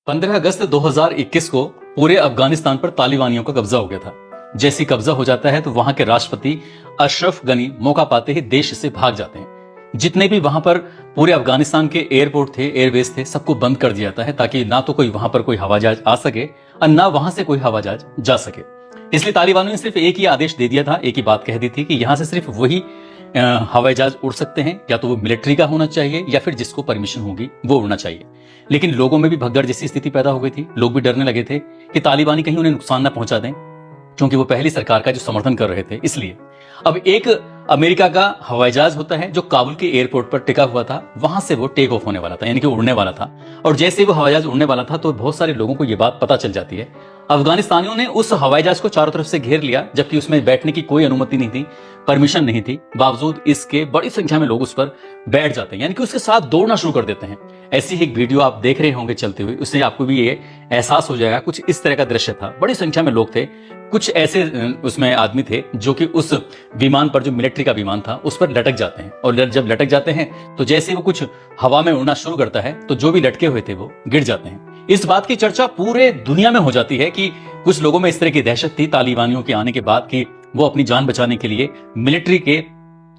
15 अगस्त 2021 को पूरे अफगानिस्तान पर तालिबानियों का कब्जा हो गया था। जैसे कब्जा हो जाता है तो वहां के राष्ट्रपति अशरफ गनी मौका पाते ही देश से भाग जाते हैं। जितने भी वहां पर पूरे अफगानिस्तान के एयरपोर्ट थे, एयरबेस थे, सबको बंद कर दिया जाता है ताकि ना तो कोई वहां पर कोई हवाई जहाज आ सके और ना वहां से कोई हवाई जहाज जा सके। इसलिए तालिबानों ने सिर्फ एक ही आदेश दे दिया था, एक ही बात कह दी थी कि यहां से सिर्फ वही हवाई जहाज उड़ सकते हैं, या तो वो मिलिट्री का होना चाहिए या फिर जिसको परमिशन होगी वो उड़ना चाहिए। लेकिन लोगों में भी भगदड़ जैसी स्थिति पैदा हो गई थी। लोग भी डरने लगे थे कि तालिबानी कहीं उन्हें नुकसान ना पहुंचा दें, क्योंकि वो पहली सरकार का जो समर्थन कर रहे थे। इसलिए अब एक अमेरिका का हवाई जहाज होता है जो काबुल के एयरपोर्ट पर टिका हुआ था, वहां से वो टेक ऑफ होने वाला था, यानी कि उड़ने वाला था। और जैसे वो हवाई जहाज उड़ने वाला था तो बहुत सारे लोगों को ये बात पता चल जाती है। अफगानिस्तानियों ने उस हवाई जहाज को चारों तरफ से घेर लिया, जबकि उसमें बैठने की कोई अनुमति नहीं थी, परमिशन नहीं थी। बावजूद इसके बड़ी संख्या में लोग उस पर बैठ जाते हैं, यानी कि उसके साथ दौड़ना शुरू कर देते हैं। ऐसी ही एक वीडियो आप देख रहे होंगे चलते हुए, उससे आपको भी ये एहसास हो जाएगा। कुछ इस तरह का दृश्य था, बड़ी संख्या में लोग थे। कुछ ऐसे उसमें आदमी थे जो कि उस विमान पर, जो मिलिट्री का विमान था, उस पर लटक जाते हैं। और जब लटक जाते हैं तो जैसे वो कुछ हवा में उड़ना शुरू करता है तो जो भी लटके हुए थे वो गिर जाते हैं। इस बात की चर्चा पूरे दुनिया में हो जाती है कि कुछ लोगों में इस तरह की दहशत थी तालिबानियों के आने के बाद कि वो अपनी जान बचाने के लिए मिलिट्री के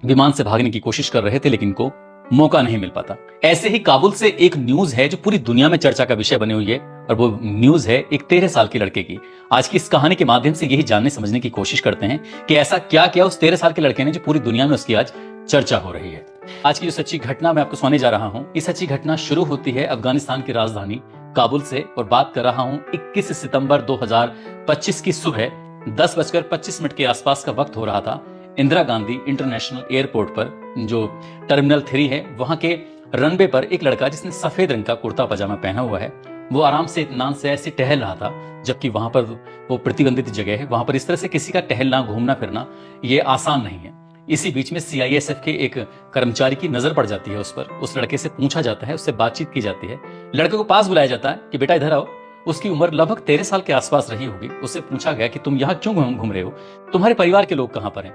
विमान से भागने की कोशिश कर रहे थे, लेकिन को मौका नहीं मिल पाता। ऐसे ही काबुल से एक न्यूज है जो पूरी दुनिया में चर्चा का विषय बनी हुई है, और वो न्यूज है एक 13 साल के लड़के की। आज की इस कहानी के माध्यम से यही जानने समझने की कोशिश करते हैं कि ऐसा क्या किया उस 13 साल के लड़के ने जो पूरी दुनिया में उसकी आज चर्चा हो रही है। आज की जो सच्ची घटना मैं आपको सुनाने जा रहा हूं, इस सच्ची घटना शुरू होती है अफगानिस्तान की राजधानी काबुल से, और बात कर रहा हूं 21 सितंबर 2025 की सुबह 10:25 के आसपास का वक्त हो रहा था। इंदिरा गांधी इंटरनेशनल एयरपोर्ट पर, जो टर्मिनल 3 है, वहां के रनवे पर एक लड़का जिसने सफेद रंग का कुर्ता पजामा पहना हुआ है, वो आराम से इत्मीनान से ऐसे टहल रहा था। जबकि वहां पर वो प्रतिबंधित जगह है, वहां पर इस तरह से किसी का टहलना, घूमना फिरना ये आसान नहीं है। इसी बीच में सीआईएसएफ के एक कर्मचारी की नजर पड़ जाती है उस पर। उस लड़के से पूछा जाता है, उससे बातचीत की जाती है। लड़के को पास बुलाया जाता है कि बेटा इधर आओ। उसकी उम्र लगभग 13 साल के आसपास रही होगी। उससे पूछा गया कि तुम यहाँ क्यों घूम रहे हो, तुम्हारे परिवार के लोग कहाँ पर हैं?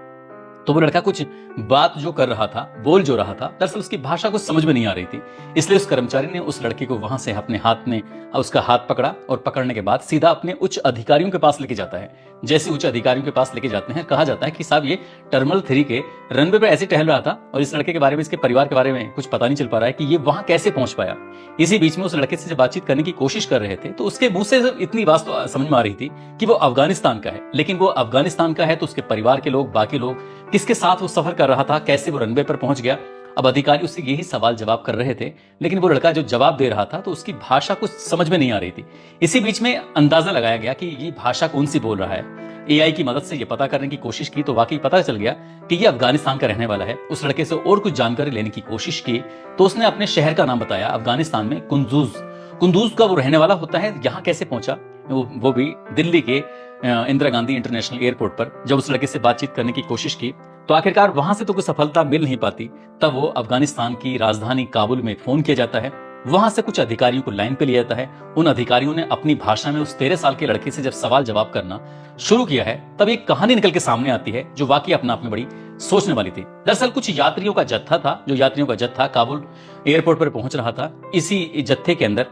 तो वो लड़का कुछ बात जो कर रहा था, बोल जो रहा था, दरअसल उसकी भाषा कुछ समझ में नहीं आ रही थी। इसलिए उस कर्मचारी ने उस लड़के को वहां से अपने हाथ में उसका हाथ पकड़ा, और पकड़ने के बाद सीधा अपने उच्च अधिकारियों के पास लेके जाता है। जैसे उच्च अधिकारियों के पास लेके जाते हैं, कहा जाता है कि साहब ये टर्मिनल 3 के रनवे पर ऐसे टहल रहा था, और इस लड़के के बारे में, इसके परिवार के बारे में कुछ पता नहीं चल पा रहा है कि ये वहां कैसे पहुंच पाया। इसी बीच में उस लड़के से बातचीत करने की कोशिश कर रहे थे तो उसके मुंह से इतनी बात तो समझ में आ रही थी कि वो अफगानिस्तान का है। लेकिन वो अफगानिस्तान का है तो उसके परिवार के लोग, बाकी लोग, किसके साथ वो सफर कर रहा था, कैसे वो रनवे पर पहुंच गया? अब अधिकारी उससे यही सवाल जवाब कर रहे थे, लेकिन वो लड़का जो जवाब दे रहा था तो उसकी भाषा कुछ समझ में नहीं आ रही थी। इसी बीच में अंदाजा लगाया गया कि ये भाषा कौन सी बोल रहा है। एआई की मदद से ये पता करने की कोशिश की तो वाकई पता चल गया कि ये अफगानिस्तान का रहने वाला है। उस लड़के से और कुछ जानकारी लेने की कोशिश की तो उसने अपने शहर का नाम बताया, अफगानिस्तान में कुंदूज का वो रहने वाला होता है। यहाँ कैसे पहुंचा, वो भी दिल्ली के इंदिरा गांधी इंटरनेशनल एयरपोर्ट पर। जब उस लड़के से बातचीत करने की कोशिश की तो आखिरकार वहां से तो कोई सफलता मिल नहीं पाती। तब वो अफगानिस्तान की राजधानी काबुल में फोन किया जाता है। वहां से कुछ अधिकारियों को लाइन पे लिया जाता है। उन अधिकारियों ने अपनी भाषा में उस 13 साल के लड़के से जब सवाल जवाब करना शुरू किया है, तब एक कहानी निकल के सामने आती है जो वाकई अपने आप में बड़ी सोचने वाली थी। दरअसल कुछ यात्रियों का जत्था था, जो यात्रियों का जत्था काबुल एयरपोर्ट पर पहुंच रहा था। इसी जत्थे के अंदर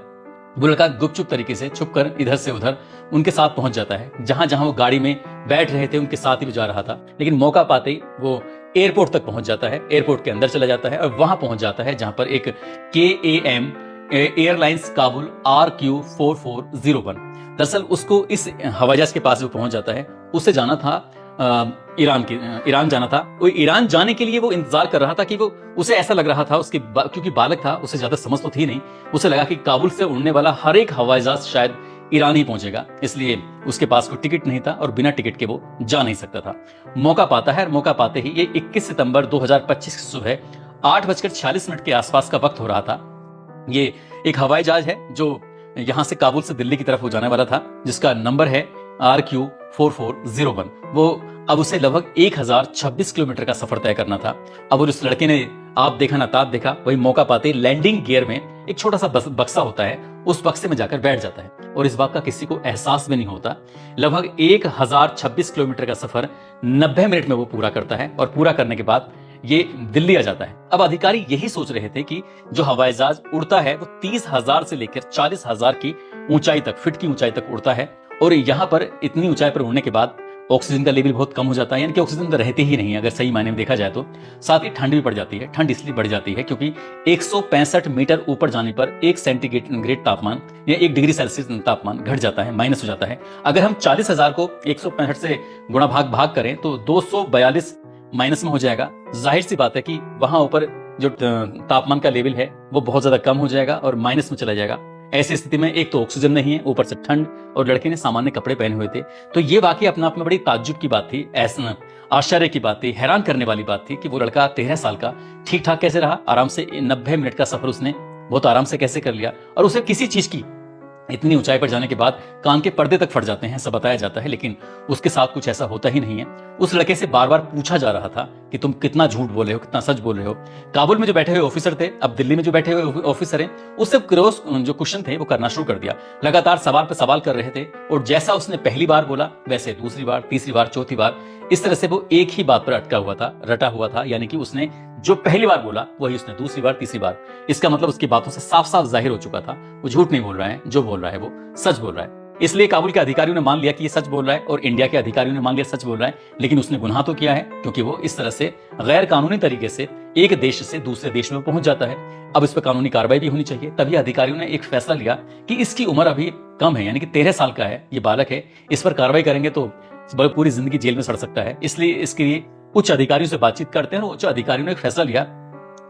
वो लड़का गुपचुप तरीके से छुपकर इधर से उधर उनके साथ पहुंच जाता है। जहां जहां वो गाड़ी में बैठ रहे थे उनके साथ ही वो जा रहा था। लेकिन मौका पाते ही वो एयरपोर्ट तक पहुंच जाता है, एयरपोर्ट के अंदर चला जाता है और वहां पहुंच जाता है जहां पर एक KAM एयरलाइंस काबुल RQ4401, दरअसल उसको इस हवाई जहाज के पास वो पहुंच जाता है। उसे जाना था ईरान जाना था। वो ईरान जाने के लिए वो इंतजार कर रहा था कि वो, उसे ऐसा लग रहा था क्योंकि बालक था, उसे ज्यादा समझ तो थी नहीं, उसे लगा कि काबुल से उड़ने वाला हर एक हवाई जहाज शायद ईरान ही पहुंचेगा। इसलिए उसके पास कोई टिकट नहीं था और बिना टिकट के वो जा नहीं सकता था। मौका पाता है, और मौका पाते ही ये 21 सितंबर 2025 की सुबह 8:46 के आसपास का वक्त हो रहा था। ये एक हवाई जहाज है जो यहां से काबुल से दिल्ली की तरफ हो जाने वाला था, जिसका नंबर है RQ4401। वो अब उसे लगभग 1026 किलोमीटर का सफर तय करना था। अब उस लड़के ने आप देखा ना ताप देखा, वही मौका पाते लैंडिंग गियर में एक छोटा सा बक्सा होता है, उस बक्से में जाकर बैठ जाता है और इस बात का किसी को एहसास भी नहीं होता। लगभग 1026 किलोमीटर का सफर 90 मिनट में वो पूरा करता है, और पूरा करने के बाद ये दिल्ली आ जाता है। अब अधिकारी यही सोच रहे थे कि जो हवाई जहाज उड़ता है वो 30,000 से लेकर 40,000 की ऊंचाई तक, फीट की ऊंचाई तक उड़ता है। और यहाँ पर इतनी ऊंचाई पर उड़ने के बाद ऑक्सीजन का लेवल बहुत कम हो जाता है, यानी कि ऑक्सीजन तो रहती ही नहीं है अगर सही मायने में देखा जाए तो। साथ ही ठंड भी बढ़ जाती है। ठंड इसलिए बढ़ जाती है क्योंकि 165 मीटर ऊपर जाने पर 1 सेंटीग्रेड तापमान या 1 डिग्री सेल्सियस तापमान घट जाता है, माइनस हो जाता है। अगर हम 40,000 को 165 से गुणा भाग करें तो 242 माइनस में हो जाएगा। जाहिर सी बात है कि वहां ऊपर जो तापमान का लेवल है वो बहुत ज्यादा कम हो जाएगा और माइनस में चला जाएगा। ऐसी स्थिति में एक तो ऑक्सीजन नहीं है, ऊपर से ठंड, और लड़के ने सामान्य कपड़े पहने हुए थे। तो ये वाकई अपने आप में बड़ी ताज्जुब की बात थी, ऐसा आश्चर्य की बात थी, हैरान करने वाली बात थी कि वो लड़का 13 साल का ठीक ठाक कैसे रहा। आराम से 90 मिनट का सफर उसने बहुत आराम से कैसे कर लिया। और उसे किसी चीज की इतनी ऊंचाई पर जाने के बाद कान के पर्दे तक फट जाते हैं, सब बताया जाता है, लेकिन उसके साथ कुछ ऐसा होता ही नहीं है। उस लड़के से बार बार पूछा जा रहा था कि तुम कितना झूठ बोल रहे हो, कितना सच बोल रहे हो। काबुल में जो बैठे हुए ऑफिसर थे, अब दिल्ली में जो बैठे हुए ऑफिसर हैं, उससे क्रॉस जो क्वेश्चन थे वो करना शुरू कर दिया। लगातार सवाल पे सवाल कर रहे थे और जैसा उसने पहली बार बोला वैसे दूसरी बार, तीसरी बार, चौथी बार, इस तरह से वो एक ही बात पर अटका हुआ था, रटा हुआ था। यानी कि उसने जो पहली बार बोला वही उसने दूसरी बार, तीसरी बार। इसका मतलब उसकी बातों से साफ साफ जाहिर हो चुका था वो झूठ नहीं बोल रहा है, जो बोल रहा है वो सच बोल रहा है। इसलिए काबुल के अधिकारियों ने मान लिया कि ये सच बोल रहा है और इंडिया के अधिकारियों ने मान लिया सच बोल रहा है। लेकिन उसने गुनाह तो किया है क्योंकि वो इस तरह से गैर कानूनी तरीके से एक देश से दूसरे देश में पहुंच जाता है। अब इस पर कानूनी कार्रवाई भी होनी चाहिए। तभी अधिकारियों ने एक फैसला लिया कि इसकी उम्र अभी कम है, यानी कि 13 साल का है, ये बालक है, इस पर कार्रवाई करेंगे तो पूरी जिंदगी जेल में सड़ सकता है। इसलिए इसके लिए उच्च अधिकारियों से बातचीत करते हैं और उच्च अधिकारियों ने एक फैसला लिया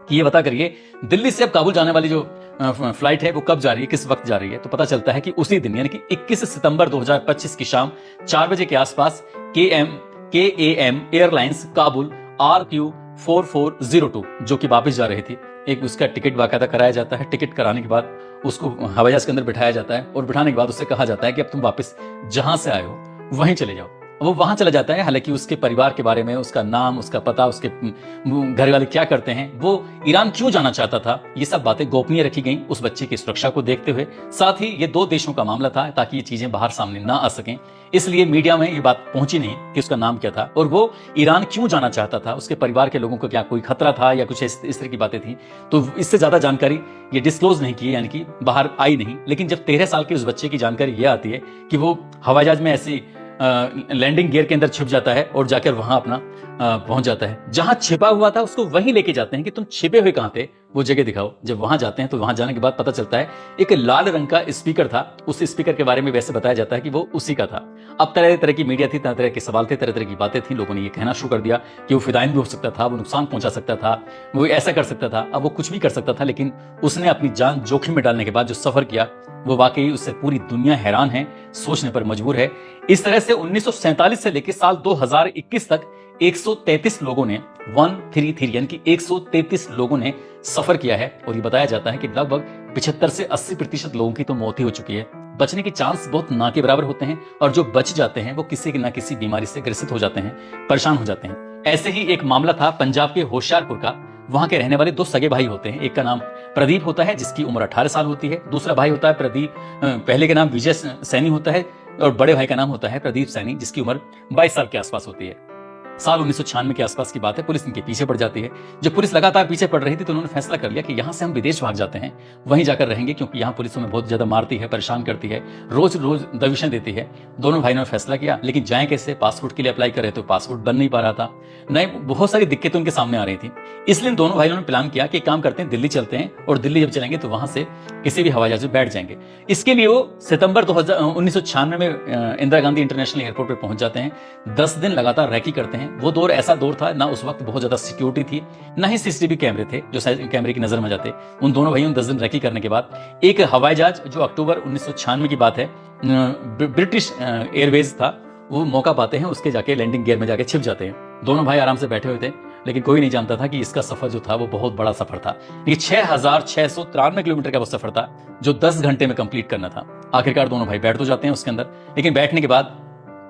कि ये बता करिए दिल्ली से अब काबुल जाने वाली जो फ्लाइट है वो कब जा रही है, किस वक्त जा रही है। तो पता चलता है कि उसी दिन यानी कि 21 सितंबर 2025 की शाम 4 बजे के आसपास KAM एयरलाइंस काबुल RQ4402 जो कि वापस जा रही थी, एक उसका टिकट बाकायदा कराया जाता है। टिकट कराने के बाद उसको हवाई जहाज के अंदर बिठाया जाता है और बिठाने के बाद उससे कहा जाता है कि अब तुम वापस जहां से आए हो वहीं चले जाओ। वो वहां चला जाता है। हालांकि उसके परिवार के बारे में, उसका नाम, उसका पता, उसके घर वाले क्या करते हैं, वो ईरान क्यों जाना चाहता था, ये सब बातें गोपनीय रखी गई उस बच्चे की सुरक्षा को देखते हुए। साथ ही ये 2 देशों का मामला था ताकि ये चीजें बाहर सामने ना आ सकें, इसलिए मीडिया में ये बात पहुंची नहीं कि उसका नाम क्या था और वो ईरान क्यों जाना चाहता था, उसके परिवार के लोगों को क्या कोई खतरा था या कुछ इस तरह की बातें थी। तो इससे ज्यादा जानकारी ये डिस्क्लोज नहीं की, यानी कि बाहर आई नहीं। लेकिन जब 13 साल के उस बच्चे की जानकारी ये आती है कि वो हवाई जहाज में ऐसी लैंडिंग गियर के अंदर छिप जाता है और जाकर वहां अपना पहुंच जाता है, जहां छिपा हुआ था उसको वहीं लेके जाते हैं कि तुम छिपे हुए कहां थे, वो जगह दिखाओ। जब वहां जाते हैं तो वहां जाने के बाद पता चलता है एक लाल रंग का स्पीकर था। उस स्पीकर के बारे में वैसे बताया जाता है कि वो उसी का था। अब तरह तरह की मीडिया थी, तरह तरह के सवाल थे, तरह तरह की बातें थी। लोगों ने ये कहना शुरू कर दिया कि वो फिदाइन भी हो सकता था, वो नुकसान पहुंचा सकता था, वो ऐसा कर सकता था, अब वो कुछ भी कर सकता था। लेकिन उसने अपनी जान जोखिम में डालने के बाद जो सफर किया वो वाकई उससे पूरी दुनिया हैरान है, सोचने पर मजबूर है। इस तरह से 1947 से लेकर साल 2021 तक 133 लोगों ने 133 यानी कि 133 लोगों ने सफर किया है। और ये बताया जाता है कि लगभग 75 से 80% लोगों की तो मौत ही हो चुकी है। बचने के चांस बहुत ना के बराबर होते हैं और जो बच जाते हैं वो किसी न किसी बीमारी से ग्रसित हो जाते हैं, परेशान हो जाते हैं। ऐसे ही एक मामला था पंजाब के होशियारपुर का। वहां के रहने वाले 2 सगे भाई होते हैं। एक का नाम प्रदीप होता है जिसकी उम्र 18 साल होती है। दूसरा भाई होता है प्रदीप, पहले के नाम विजय सैनी होता है और बड़े भाई का नाम होता है प्रदीप सैनी जिसकी उम्र 22 साल के आसपास होती है। साल 1996 के आसपास की बात है। पुलिस इनके पीछे पड़ जाती है। जब पुलिस लगातार पीछे पड़ रही थी तो उन्होंने फैसला कर लिया कि यहाँ से हम विदेश भाग जाते हैं, वहीं जाकर रहेंगे, क्योंकि यहाँ पुलिस हमें बहुत ज्यादा मारती है, परेशान करती है, रोज रोज दबिशें देती है। दोनों भाइयों ने फैसला किया, लेकिन जाएं कैसे? पासपोर्ट के लिए अप्लाई कर रहे तो पासपोर्ट बन नहीं पा रहा था, नहीं, बहुत सारी दिक्कतें उनके सामने आ रही थी। इसलिए दोनों भाइयों ने प्लान किया कि काम करते हैं, दिल्ली चलते हैं और दिल्ली जब चलेंगे तो वहां से किसी भी हवाई जहाज में बैठ जाएंगे। इसके लिए वो सितंबर 1996 में इंदिरा गांधी इंटरनेशनल एयरपोर्ट पर पहुंच जाते हैं। 10 दिन लगातार रैकी करते हैं। वो दौर ऐसा दौर था, ना उस वक्त बहुत ज्यादा सिक्योरिटी थी, ना ही सीसीटीवी कैमरे थे जो कैमरे की नजर में जाते। उन दोनों भाइयों ने 10 दिन रैकी करने के बाद एक हवाई जहाज, जो अक्टूबर 1996 की बात है, ब्रिटिश एयरवेज था, वो मौका पाते हैं, उसके जाके लैंडिंग गियर में जाके छिप जाते हैं। दोनों भाई आराम से बैठे हुए थे, लेकिन कोई नहीं जानता था कि इसका सफर जो था वो बहुत बड़ा सफर था। ये 6693 किलोमीटर का वो सफर था जो 10 घंटे में कंप्लीट करना था। आखिरकार दोनों भाई बैठ तो जाते हैं उसके अंदर, लेकिन बैठने के बाद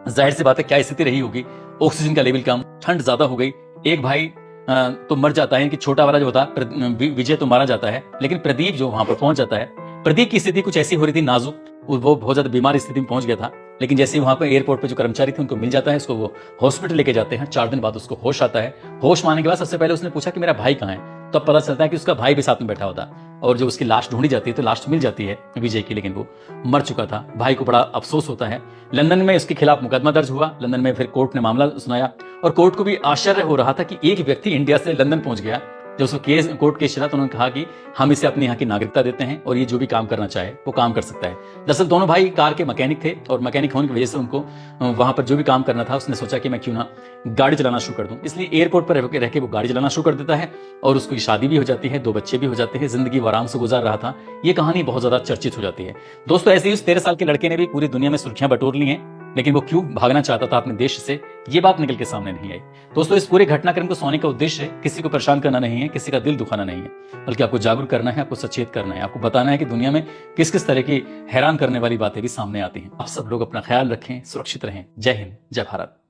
जाहिर सी बात है क्या स्थिति रही होगी, ऑक्सीजन का लेवल कम, ठंड ज्यादा हो गई। एक भाई तो मर जाता है कि छोटा वाला जो होता है विजय तो मारा जाता है, लेकिन प्रदीप जो वहां पर पहुंच जाता है, प्रदीप की स्थिति कुछ ऐसी हो रही थी नाजुक, वो बहुत ज्यादा बीमार स्थिति में पहुंच गया था। लेकिन जैसे ही वहां पर एयरपोर्ट पे जो कर्मचारी थे उनको मिल जाता है, उसको वो हॉस्पिटल लेके जाते हैं। 4 दिन बाद उसको होश आता है। होश में आने के बाद सबसे पहले उसने पूछा कि मेरा भाई कहाँ है, तब पता चलता है कि उसका भाई भी साथ में बैठा होता और जब उसकी लाश ढूंढी जाती है तो लाश मिल जाती है विजय की, लेकिन वो मर चुका था। भाई को बड़ा अफसोस होता है। लंदन में उसके खिलाफ मुकदमा दर्ज हुआ। लंदन में फिर कोर्ट ने मामला सुनाया और कोर्ट को भी आश्चर्य हो रहा था कि एक व्यक्ति इंडिया से लंदन पहुंच गया। जब उसको कोर्ट केस चला तो उन्होंने कहा कि हम इसे अपने यहाँ की नागरिकता देते हैं और ये जो भी काम करना चाहे वो काम कर सकता है। दरअसल दोनों भाई कार के मैकेनिक थे और मैकेनिक होने की वजह से उनको वहां पर जो भी काम करना था उसने सोचा कि मैं क्यों ना गाड़ी चलाना शुरू कर दूं। इसलिए एयरपोर्ट पर रह के वो गाड़ी चलाना शुरू कर देता है और उसकी शादी भी हो जाती है, 2 बच्चे भी हो जाते हैं, जिंदगी वो आराम से गुजार रहा था। ये कहानी बहुत ज्यादा चर्चित हो जाती है। दोस्तों ऐसे ही उस 13 साल के लड़के ने भी पूरी दुनिया में सुर्खियां बटोर ली हैं, लेकिन वो क्यों भागना चाहता था अपने देश से, ये बात निकल के सामने नहीं आई। दोस्तों इस पूरे घटनाक्रम को सुनाने का उद्देश्य किसी को परेशान करना नहीं है, किसी का दिल दुखाना नहीं है, बल्कि आपको जागरूक करना है, आपको सचेत करना है, आपको बताना है कि दुनिया में किस किस तरह की हैरान करने वाली बातें भी सामने आती हैं। आप सब लोग अपना ख्याल रखें, सुरक्षित रहें। जय हिंद, जय भारत।